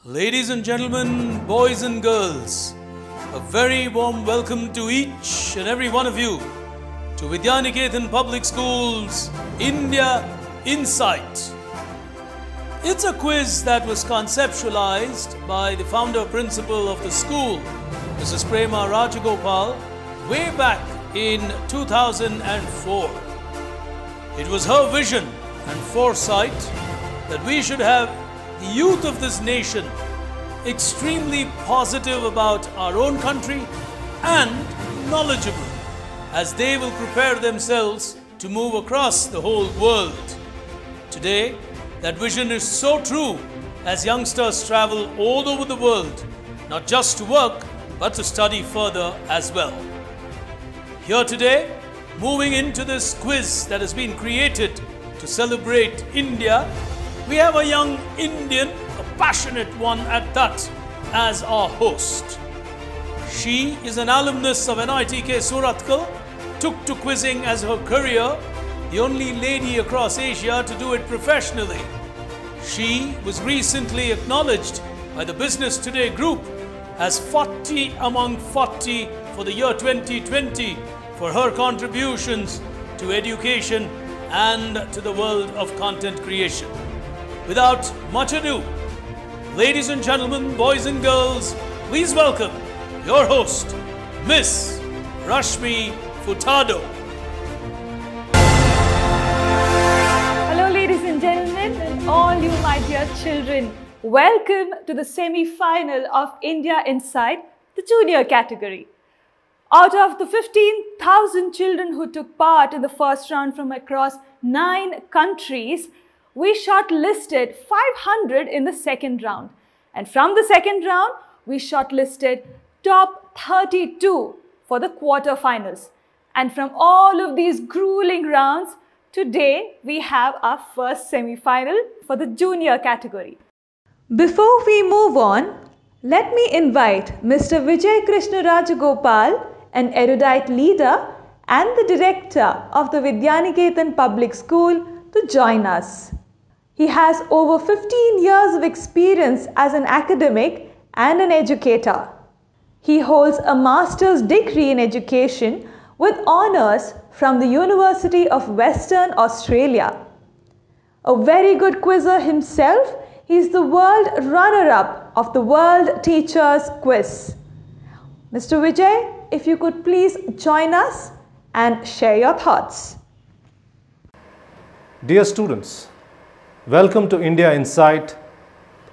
Ladies and gentlemen, boys and girls, a very warm welcome to each and every one of you to Vidyaniketan Public School's India Insight. It's a quiz that was conceptualized by the founder principal of the school, Mrs. Prema Rajagopal, way back in 2004. It was her vision and foresight that we should have the youth of this nation extremely positive about our own country and knowledgeable as they will prepare themselves to move across the whole world. Today, that vision is so true as youngsters travel all over the world, not just to work, but to study further as well. Here today, moving into this quiz that has been created to celebrate India, we have a young Indian, a passionate one at that, as our host. She is an alumnus of NITK Surathkal, took to quizzing as her career, the only lady across Asia to do it professionally. She was recently acknowledged by the Business Today group as 40 among 40 for the year 2020 for her contributions to education and to the world of content creation. Without much ado, ladies and gentlemen, boys and girls, please welcome your host, Miss Rashmi Furtado. Hello ladies and gentlemen and all you my dear children. Welcome to the semi-final of India Inside, the junior category. Out of the 15,000 children who took part in the first round from across 9 countries, we shortlisted 500 in the second round. And from the second round, we shortlisted top 32 for the quarterfinals. And from all of these grueling rounds, today we have our first semi-final for the junior category. Before we move on, let me invite Mr. Vijay Krishna Rajagopal, an erudite leader and the director of the Vidyaniketan Public School, to join us. He has over 15 years of experience as an academic and an educator. He holds a master's degree in education with honours from the University of Western Australia. A very good quizzer himself, he is the world runner-up of the World Teachers Quiz. Mr. Vijay, if you could please join us and share your thoughts. Dear students, welcome to India Insight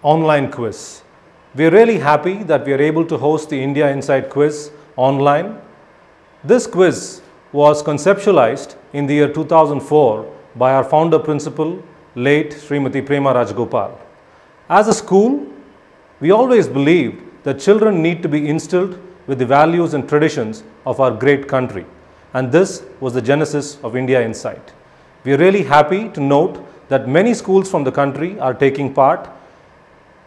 online quiz. We are really happy that we are able to host the India Insight quiz online. This quiz was conceptualized in the year 2004 by our founder principal, late Srimati Prema Rajagopal. As a school, we always believed that children need to be instilled with the values and traditions of our great country. And this was the genesis of India Insight. We are really happy to note that many schools from the country are taking part.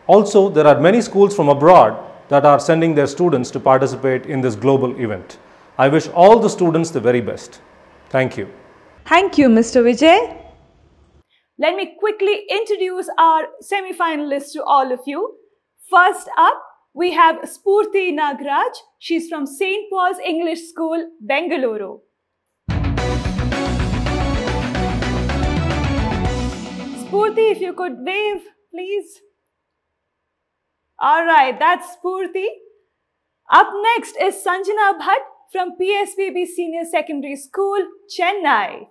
Also, there are many schools from abroad that are sending their students to participate in this global event. I wish all the students the very best. Thank you. Thank you, Mr. Vijay. Let me quickly introduce our semi-finalists to all of you. First up, we have Spurti Nagraj. She's from St. Paul's English School, Bangalore. Spurti, if you could wave, please. All right, that's Spurti. Up next is Sanjana Bhatt from PSBB Senior Secondary School, Chennai.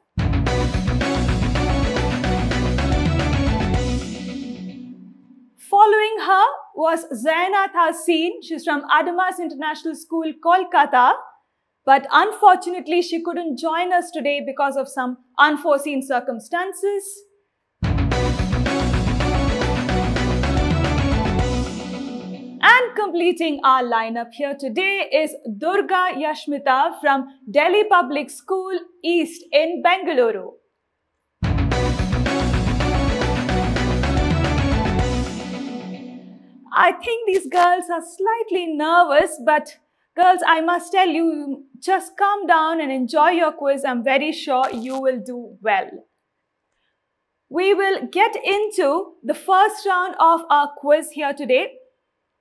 Following her was Zaina Tahseen. She's from Adamas International School, Kolkata. But unfortunately, she couldn't join us today because of some unforeseen circumstances. And completing our lineup here today is Durga Yashmita from Delhi Public School East in Bangalore. I think these girls are slightly nervous, but girls, I must tell you, just calm down and enjoy your quiz. I'm very sure you will do well. We will get into the first round of our quiz here today.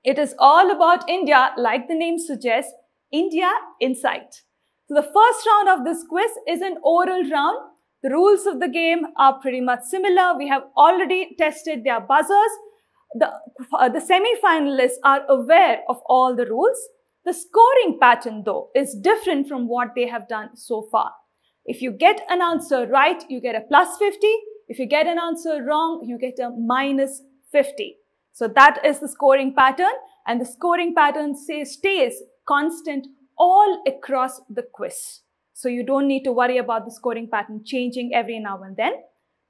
It is all about India, like the name suggests, India Insight. So the first round of this quiz is an oral round. The rules of the game are pretty much similar. We have already tested their buzzers. The semi-finalists are aware of all the rules. The scoring pattern, though, is different from what they have done so far. If you get an answer right, you get a plus 50. If you get an answer wrong, you get a minus 50. So that is the scoring pattern, and the scoring pattern stays constant all across the quiz. So you don't need to worry about the scoring pattern changing every now and then.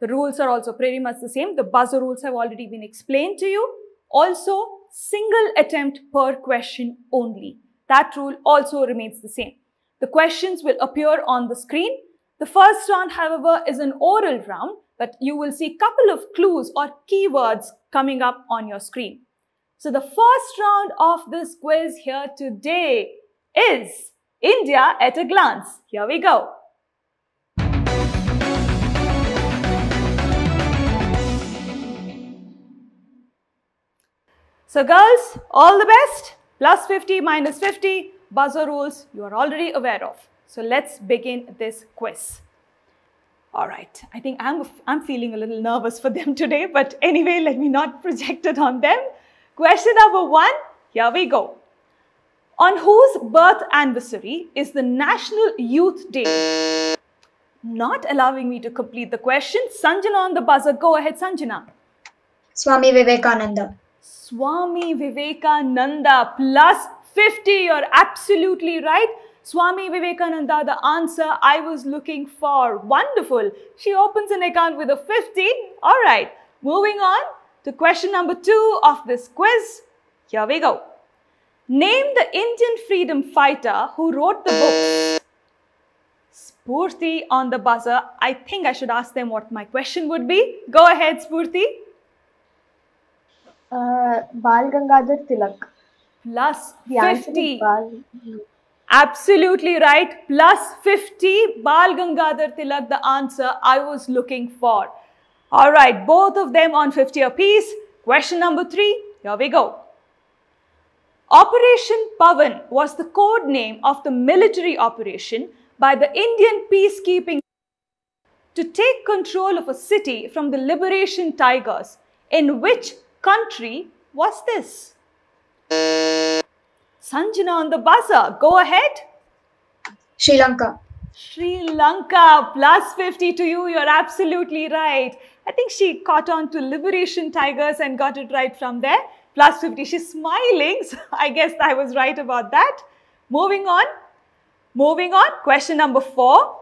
The rules are also pretty much the same. The buzzer rules have already been explained to you. Also, single attempt per question only. That rule also remains the same. The questions will appear on the screen. The first round, however, is an oral round, but you will see a couple of clues or keywords coming up on your screen. So the first round of this quiz here today is India at a glance. Here we go. So girls, all the best. Plus 50, minus 50, buzzer rules you are already aware of. So let's begin this quiz. All right, I think I'm feeling a little nervous for them today, but anyway, let me not project it on them. Question number 1, here we go. On whose birth anniversary is the National Youth Day? Not allowing me to complete the question. Sanjana on the buzzer. Go ahead, Sanjana. Swami Vivekananda. Swami Vivekananda, plus 50. You're absolutely right. Swami Vivekananda, the answer I was looking for. Wonderful. She opens an account with a 50. All right. Moving on to question number 2 of this quiz. Here we go. Name the Indian freedom fighter who wrote the book. Spurti on the buzzer. I think I should ask them what my question would be. Go ahead, Spurti. Bal Gangadhar Tilak. Plus 50. Absolutely right. Plus 50. Bal Gangadhar Tilak, the answer I was looking for. All right. Both of them on 50 apiece. Question number 3. Here we go. Operation Pavan was the code name of the military operation by the Indian peacekeeping to take control of a city from the Liberation Tigers. In which country was this? Sanjana on the buzzer. Go ahead. Sri Lanka. Sri Lanka. Plus 50 to you. You're absolutely right. I think she caught on to Liberation Tigers and got it right from there. Plus 50. She's smiling. So I guess I was right about that. Moving on. Question number 4.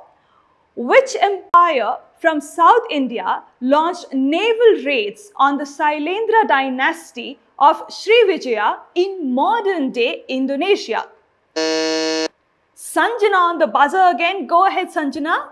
Which empire from South India launched naval raids on the Sailendra dynasty of Srivijaya in modern day Indonesia? Sanjana on the buzzer again. Go ahead, Sanjana.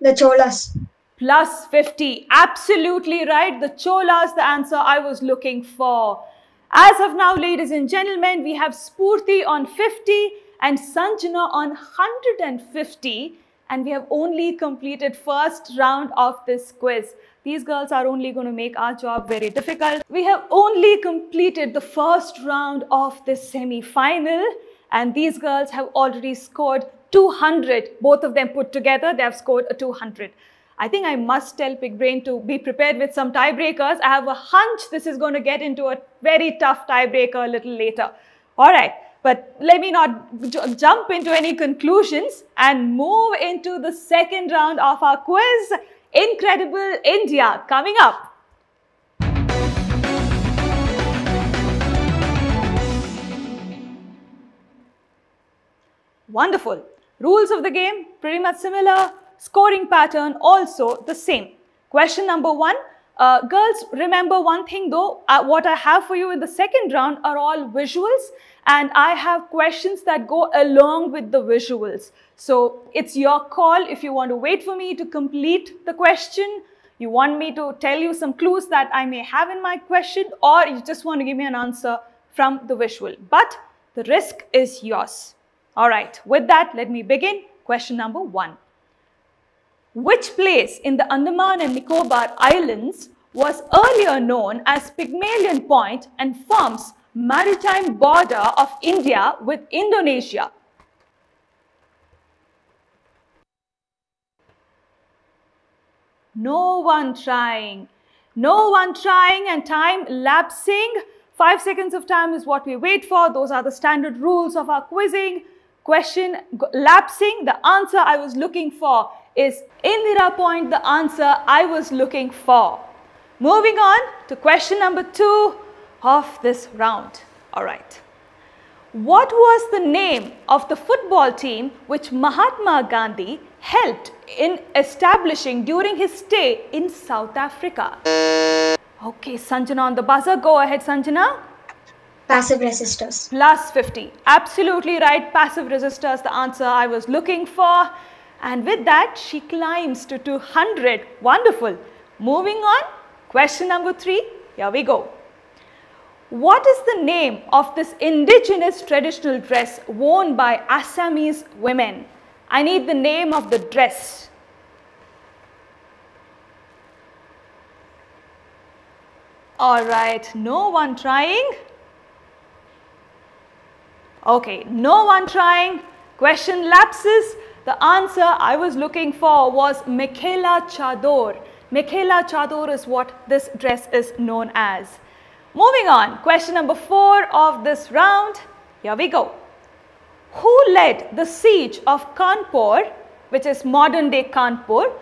The Cholas. Plus 50. Absolutely right. The Cholas, the answer I was looking for. As of now, ladies and gentlemen, we have Spurti on 50 and Sanjana on 150. And we have only completed first round of this quiz. These girls are only going to make our job very difficult. We have only completed the first round of this semi-final. And these girls have already scored 200. Both of them put together, they have scored a 200. I think I must tell Big Brain to be prepared with some tiebreakers. I have a hunch this is going to get into a very tough tiebreaker a little later. All right. But let me not jump into any conclusions and move into the second round of our quiz. Incredible India coming up. Wonderful. Rules of the game pretty much similar. Scoring pattern also the same. Question number 1. Girls, remember one thing though, what I have for you in the second round are all visuals, and I have questions that go along with the visuals. So it's your call if you want to wait for me to complete the question, you want me to tell you some clues that I may have in my question, or you just want to give me an answer from the visual. But the risk is yours. All right, with that, let me begin. Question number 1. Which place in the Andaman and Nicobar Islands was earlier known as Pygmalion Point and forms maritime border of India with Indonesia? No one trying. No one trying and time lapsing. 5 seconds of time is what we wait for. Those are the standard rules of our quizzing. Question lapsing. The answer I was looking for is Indira Point, the answer I was looking for. Moving on to question number 2 of this round. All right. What was the name of the football team which Mahatma Gandhi helped in establishing during his stay in South Africa? Okay, Sanjana on the buzzer. Go ahead, Sanjana. Passive resistors. Plus 50. Absolutely right. Passive resistors, the answer I was looking for. And with that, she climbs to 200. Wonderful. Moving on. Question number 3. Here we go. What is the name of this indigenous traditional dress worn by Assamese women? I need the name of the dress. All right, no one trying. Okay, no one trying. Question lapses. The answer I was looking for was Mekhela Chador. Mekhela Chador is what this dress is known as. Moving on, question number 4 of this round. Here we go. Who led the siege of Kanpur, which is modern day Kanpur,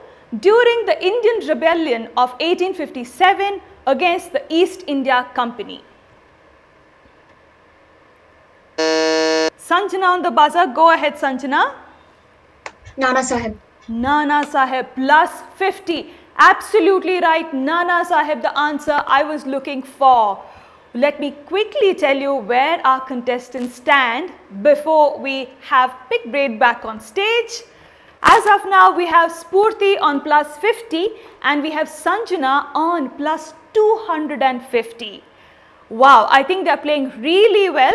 during the Indian Rebellion of 1857 against the East India Company? Sanjana on the buzzer. Go ahead, Sanjana. Nana Sahib. Nana Sahib plus 50. Absolutely right. Nana Sahib, the answer I was looking for. Let me quickly tell you where our contestants stand before we have Pick Brain back on stage. As of now, we have Spurti on plus 50 and we have Sanjana on plus 250. Wow, I think they're playing really well.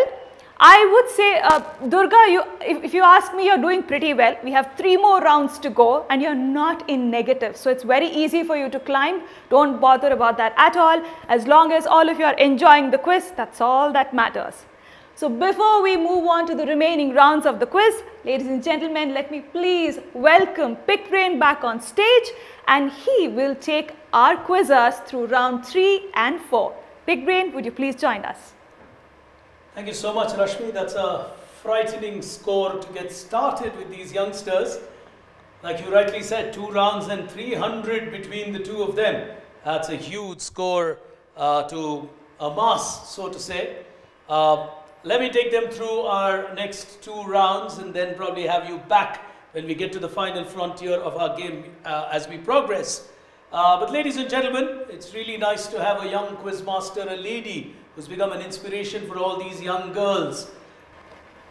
I would say, Durga, if you ask me, you're doing pretty well. We have 3 more rounds to go and you're not in negative. So it's very easy for you to climb. Don't bother about that at all. As long as all of you are enjoying the quiz, that's all that matters. So before we move on to the remaining rounds of the quiz, ladies and gentlemen, let me please welcome Pick Brain back on stage and he will take our quizzers through round 3 and 4. Pick Brain, would you please join us? Thank you so much, Rashmi. That's a frightening score to get started with these youngsters. Like you rightly said, 2 rounds and 300 between the 2 of them. That's a huge score to amass, so to say. Let me take them through our next 2 rounds and then probably have you back when we get to the final frontier of our game as we progress. But ladies and gentlemen, it's really nice to have a young quizmaster, a lady who's become an inspiration for all these young girls.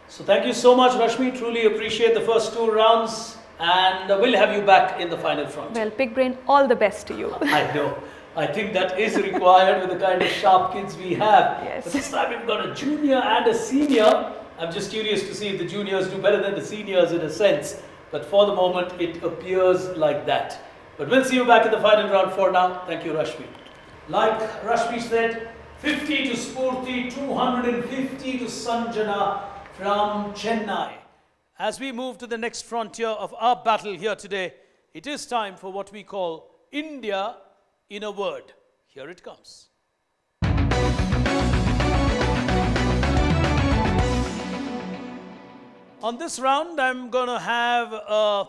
So thank you so much, Rashmi. Truly appreciate the first 2 rounds and we'll have you back in the final frontier. Well, Pick Brain, all the best to you. I know. I think that is required with the kind of sharp kids we have. Yes. But this time we've got a junior and a senior. I'm just curious to see if the juniors do better than the seniors in a sense. But for the moment, it appears like that. But we'll see you back in the final round. For now, thank you, Rashmi. Like Rashmi said, 50 to Spurti, 250 to Sanjana from Chennai. As we move to the next frontier of our battle here today, it is time for what we call India in a word. Here it comes. On this round, I'm going to have a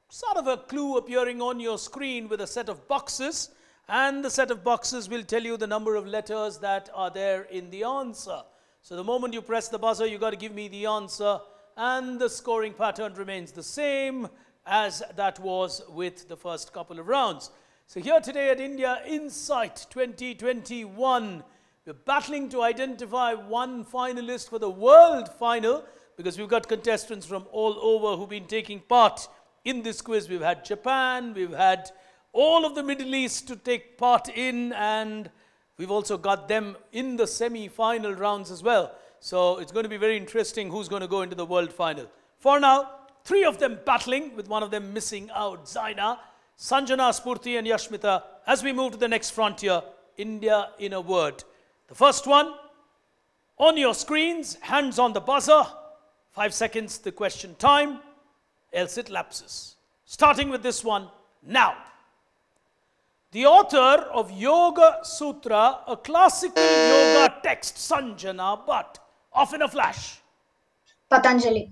sort of a clue appearing on your screen with a set of boxes. And the set of boxes will tell you the number of letters that are there in the answer. So the moment you press the buzzer, you got to give me the answer. And the scoring pattern remains the same as that was with the first couple of rounds. So here today at India Insight 2021, we're battling to identify one finalist for the world final because we've got contestants from all over who've been taking part in this quiz. We've had Japan, we've had all of the Middle East to take part in, and we've also got them in the semi-final rounds as well. So it's going to be very interesting who's going to go into the world final. For now, 3 of them battling, with one of them missing out, Zaina, Sanjana, Spurti and Yashmita, as we move to the next frontier, India in a word. The first one, On your screens, hands on the buzzer. 5 seconds, the question time, else it lapses. Starting with this one now. The author of Yoga Sutra, a classical yoga text, Sanjana, but off in a flash. Patanjali.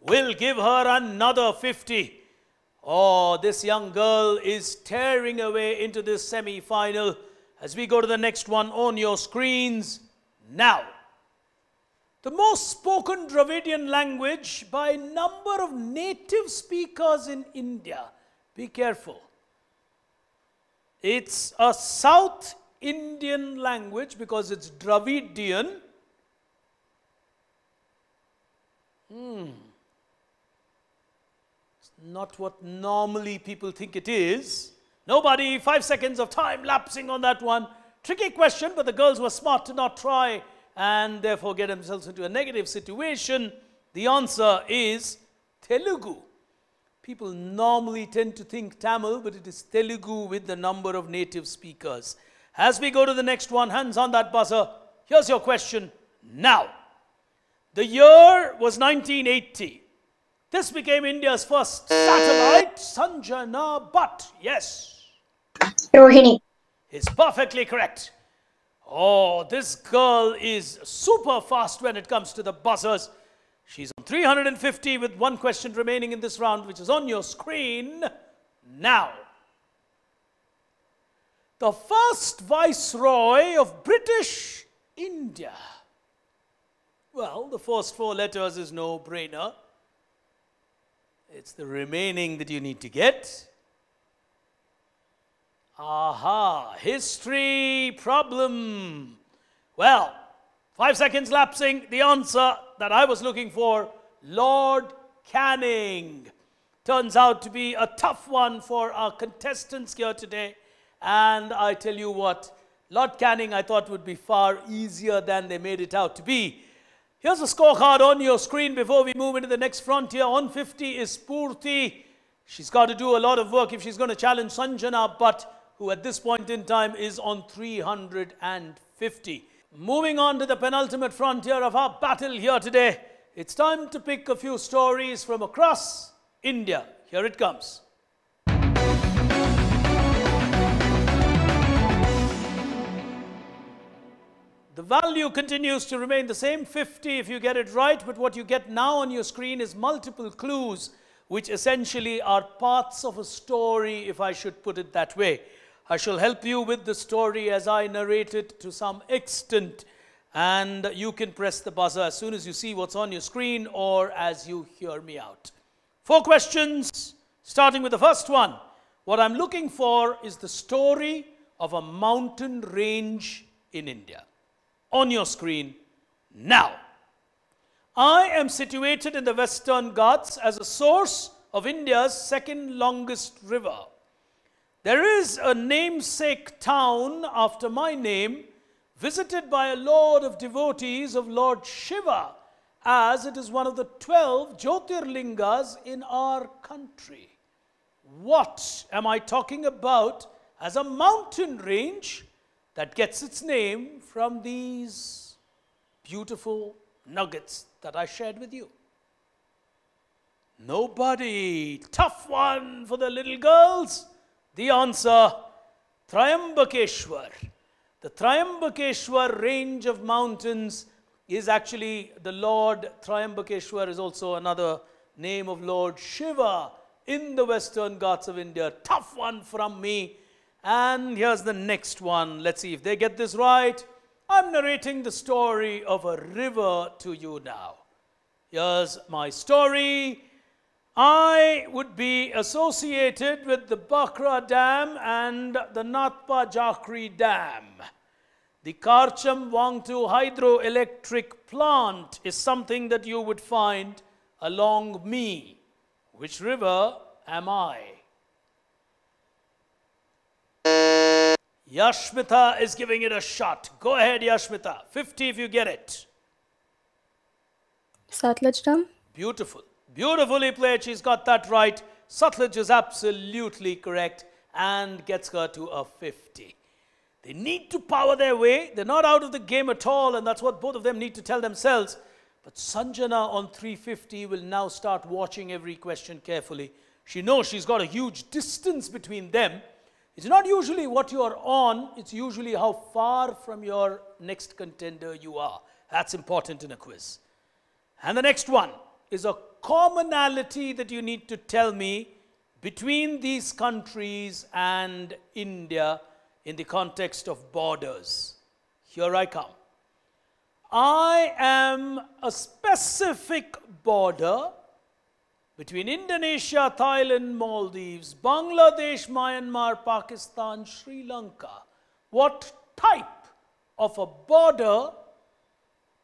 We'll give her another 50. Oh, this young girl is tearing away into this semi-final. As we go to the next one on your screens now. The most spoken Dravidian language by number of native speakers in India. Be careful. It's a South Indian language because it's Dravidian. It's not what normally people think it is. Nobody, 5 seconds of time lapsing on that one. Tricky question, but the girls were smart to not try and therefore get themselves into a negative situation. The answer is Telugu. People normally tend to think Tamil, but it is Telugu with the number of native speakers. As we go to the next one, hands on that buzzer. Here's your question now. The year was 1980. This became India's first satellite, Sanjana, but yes. Rohini. Is perfectly correct. Oh, this girl is super fast when it comes to the buzzers. She's on 350 with one question remaining in this round, which is on your screen now. The first Viceroy of British India. Well, the first 4 letters is no brainer. It's the remaining that you need to get. Aha, history problem. Well, 5 seconds lapsing. The answer that I was looking for, Lord Canning. Turns out to be a tough one for our contestants here today. And I tell you what, Lord Canning I thought would be far easier than they made it out to be. Here's a scorecard on your screen before we move into the next frontier. On 50 is Spurti. She's got to do a lot of work if she's going to challenge Sanjana, but who at this point in time is on 350. Moving on to the penultimate frontier of our battle here today. It's time to pick a few stories from across India. Here it comes. The value continues to remain the same, 50 if you get it right, but what you get now on your screen is multiple clues, which essentially are parts of a story, if I should put it that way. I shall help you with the story as I narrate it to some extent, and you can press the buzzer as soon as you see what's on your screen or as you hear me out. 4 questions, starting with the first one. What I'm looking for is the story of a mountain range in India. On your screen now. I am situated in the Western Ghats as a source of India's second longest river. There is a namesake town after my name, visited by a lord of devotees of Lord Shiva, as it is one of the 12 Jyotirlingas in our country. What am I talking about as a mountain range that gets its name from these beautiful nuggets that I shared with you? Nobody. Tough one for the little girls. The answer, Triambakeshwar. The Triambakeshwar range of mountains is actually the Lord Triambakeshwar is also another name of Lord Shiva in the Western Ghats of India. Tough one from me. And here's the next one. Let's see if they get this right. I'm narrating the story of a river to you now. Here's my story. I would be associated with the Bakra Dam and the Nathpa Jakri Dam. The Karcham Wangtu hydroelectric plant is something that you would find along me. Which river am I? Yashmita is giving it a shot. Go ahead, Yashmita. 50 if you get it. Satluj Dam. Beautiful. Beautifully played. She's got that right. Satluj is absolutely correct and gets her to a 50. They need to power their way. They're not out of the game at all, and that's what both of them need to tell themselves. But Sanjana on 350 will now start watching every question carefully. She knows she's got a huge distance between them. It's not usually what you're on, it's usually how far from your next contender you are. That's important in a quiz. And the next one is a commonality that you need to tell me between these countries and India in the context of borders. Here I come. I am a specific border between Indonesia, Thailand, Maldives, Bangladesh, Myanmar, Pakistan, Sri Lanka. What type of a border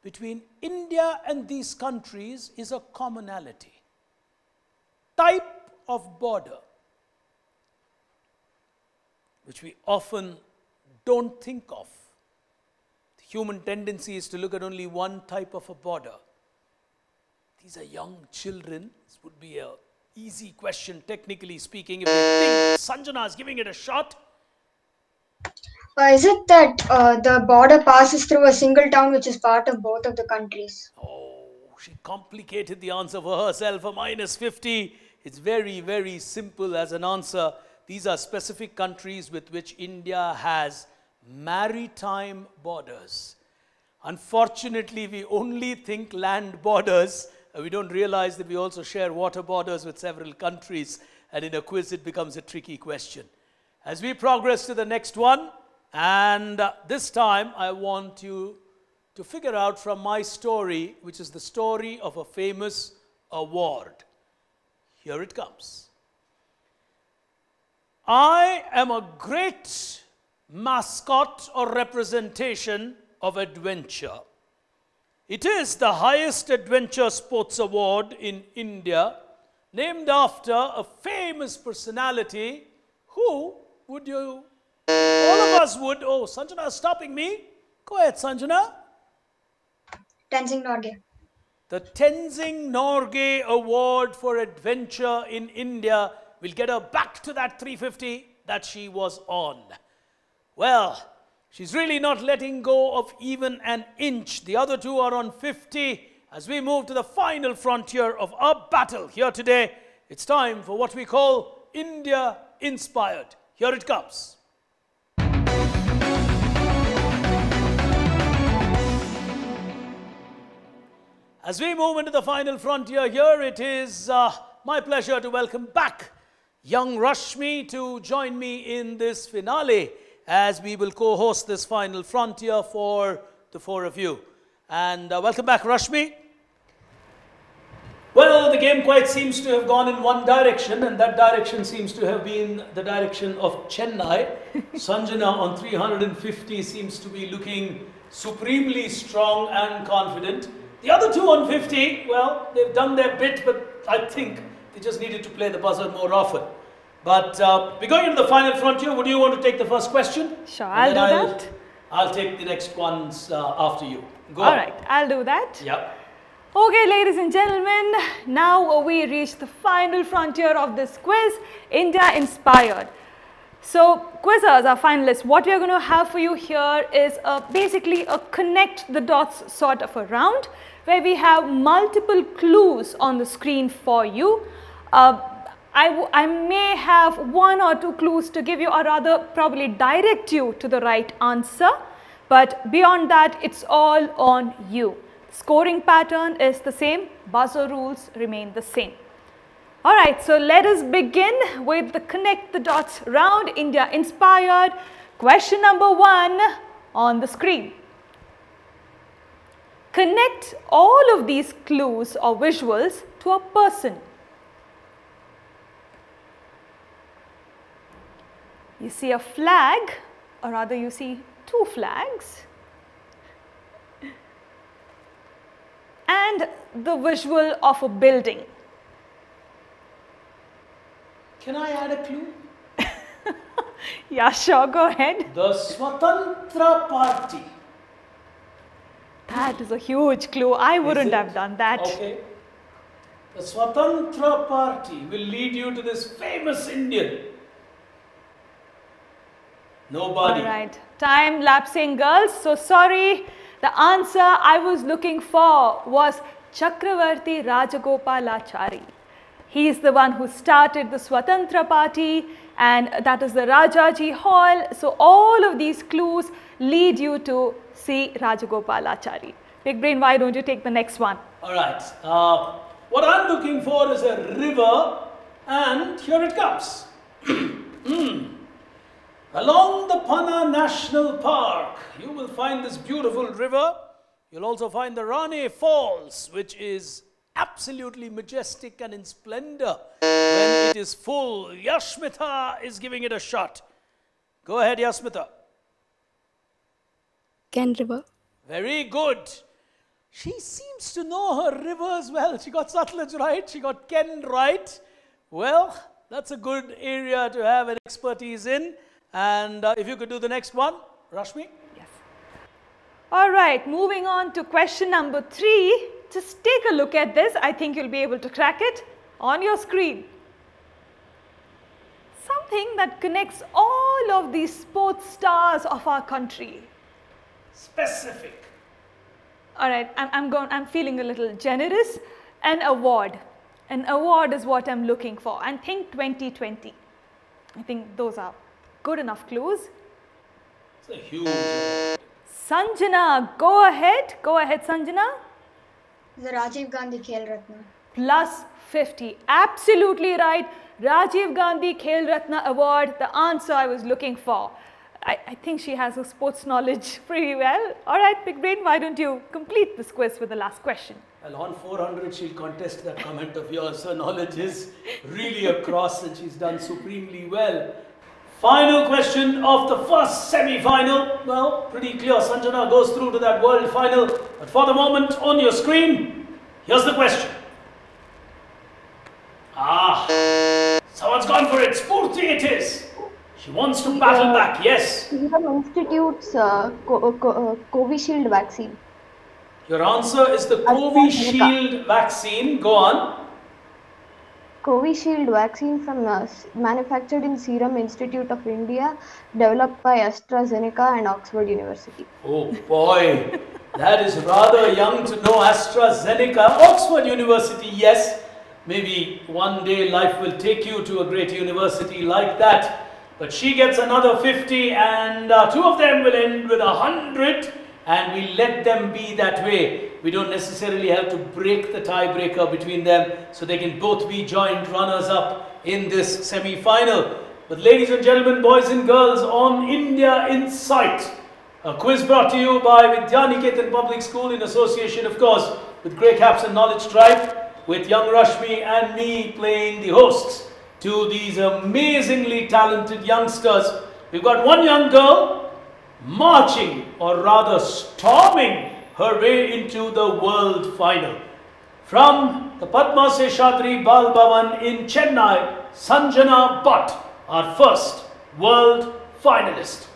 between India and these countries is a commonality? Type of border, which we often don't think of. The human tendency is to look at only one type of a border. These are young children. This would be an easy question, technically speaking, if they think Sanjana is giving it a shot. Is it that the border passes through a single town which is part of both of the countries? Oh, she complicated the answer for herself, a minus 50. It's very, very simple as an answer. These are specific countries with which India has maritime borders. Unfortunately, we only think land borders. We don't realize that we also share water borders with several countries. And in a quiz, it becomes a tricky question. As we progress to the next one, and this time I want you to figure out from my story, which is the story of a famous award. Here it comes. I am a great mascot or representation of adventure. It is the highest adventure sports award in India, named after a famous personality who, would you, all of us would, oh, Sanjana is stopping me. Go ahead, Sanjana. Tenzing Norgay. The Tenzing Norgay Award for Adventure in India will get her back to that 350 that she was on. Well, she's really not letting go of even an inch. The other two are on 50. As we move to the final frontier of our battle here today, it's time for what we call India Inspired. Here it comes. As we move into the final frontier here, it is my pleasure to welcome back young Rashmi to join me in this finale, as we will co-host this final frontier for the four of you. And welcome back, Rashmi. Well, the game quite seems to have gone in one direction, and that direction seems to have been the direction of Chennai. Sanjana on 350 seems to be looking supremely strong and confident. The other two on 50, well, they've done their bit, but I think they just needed to play the buzzer more often. But we're going into the final frontier. Would you want to take the first question? Sure, I'll do that. I'll take the next ones after you. Go All on. right, I'll do that. Yep. Okay, ladies and gentlemen, now we reach the final frontier of this quiz, India Inspired. So, quizzers, our finalists, what we are going to have for you here is basically a connect the dots sort of a round, where we have multiple clues on the screen for you. I may have one or two clues to give you, or rather probably direct you to the right answer, but beyond that, it's all on you. Scoring pattern is the same, buzzer rules remain the same. Alright, so let us begin with the connect the dots round, India Inspired. Question number 1 on the screen. Connect all of these clues or visuals to a person. You see a flag, or rather you see two flags, and the visual of a building. Can I add a clue? Yeah, sure, go ahead. The Swatantra Party. That is a huge clue. I wouldn't have done that. Okay. The Swatantra Party will lead you to this famous Indian Nobody. All right. Time lapsing, girls. So sorry. The answer I was looking for was Chakravarti Rajagopalachari. He is the one who started the Swatantra Party, and that is the Rajaji Hall. So all of these clues lead you to see Rajagopalachari. Big Brain, why don't you take the next one? All right. What I'm looking for is a river, and here it comes. Along the Panna National Park, you will find this beautiful river. You'll also find the Rane Falls, which is absolutely majestic and in splendor when it is full. Yashmita is giving it a shot. Go ahead, Yashmita. Ken River. Very good. She seems to know her rivers well. She got Satluj right. She got Ken right. Well, that's a good area to have an expertise in. And if you could do the next one, Rashmi. Yes. All right, moving on to question number 3. Just take a look at this. I think you'll be able to crack it on your screen. Something that connects all of these sports stars of our country. Specific. All right, I'm feeling a little generous. An award. An award is what I'm looking for. And think 2020. I think those are good enough clues. It's a huge award. Sanjana, go ahead. Go ahead, Sanjana. The Rajiv Gandhi Khel Ratna. Plus 50. Absolutely right. Rajiv Gandhi Khel Ratna Award, the answer I was looking for. I think she has her sports knowledge pretty well. All right, Big Brain, why don't you complete this quiz with the last question? Well, on 400, she'll contest that comment of yours. Her knowledge is really across and she's done supremely well. Final question of the first semi-final. Well, pretty clear. Sanjana goes through to that world final. But for the moment, on your screen, here's the question. Someone's gone for it. Spurti it is. She wants to battle back. Yes. Serum Institute's Covishield vaccine. Your answer is the Covishield vaccine. Go on. Covishield vaccine from manufactured in Serum Institute of India, developed by AstraZeneca and Oxford University. Oh boy, that is rather young to know AstraZeneca. Oxford University, yes. Maybe one day life will take you to a great university like that. But she gets another 50 and 2 of them will end with 100, and we let them be that way. We don't necessarily have to break the tiebreaker between them, so they can both be joint runners-up in this semi-final. But ladies and gentlemen, boys and girls, on India Insight, a quiz brought to you by Vidyaniketan Public School in association, of course, with Greycaps and Knowledge Tribe, with young Rashmi and me playing the hosts to these amazingly talented youngsters. We've got one young girl marching, or rather storming, her way into the world final. From the Padma Seshadri Bal Bhavan in Chennai, Sanjana Bhatt, our first world finalist.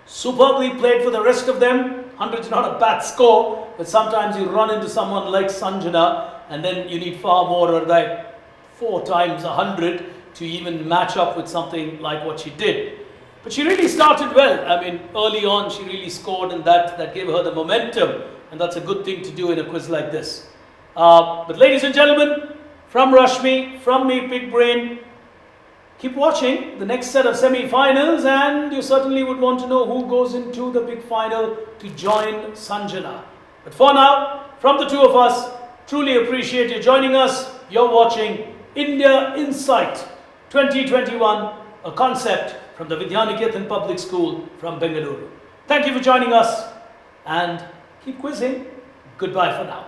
Superbly played for the rest of them. 100 is not a bad score, but sometimes you run into someone like Sanjana and then you need far more, or like 4 times 100 to even match up with something like what she did. But she really started well. I mean, early on she really scored, and that gave her the momentum, and that's a good thing to do in a quiz like this. But ladies and gentlemen, from Rashmi, from me, Big Brain, keep watching the next set of semi-finals, and you certainly would want to know who goes into the big final to join Sanjana. But for now, from the 2 of us, truly appreciate you joining us. You're watching India Insight 2021, a concept from the Vidyaniketan Public School from Bangalore. Thank you for joining us, and keep quizzing. Goodbye for now.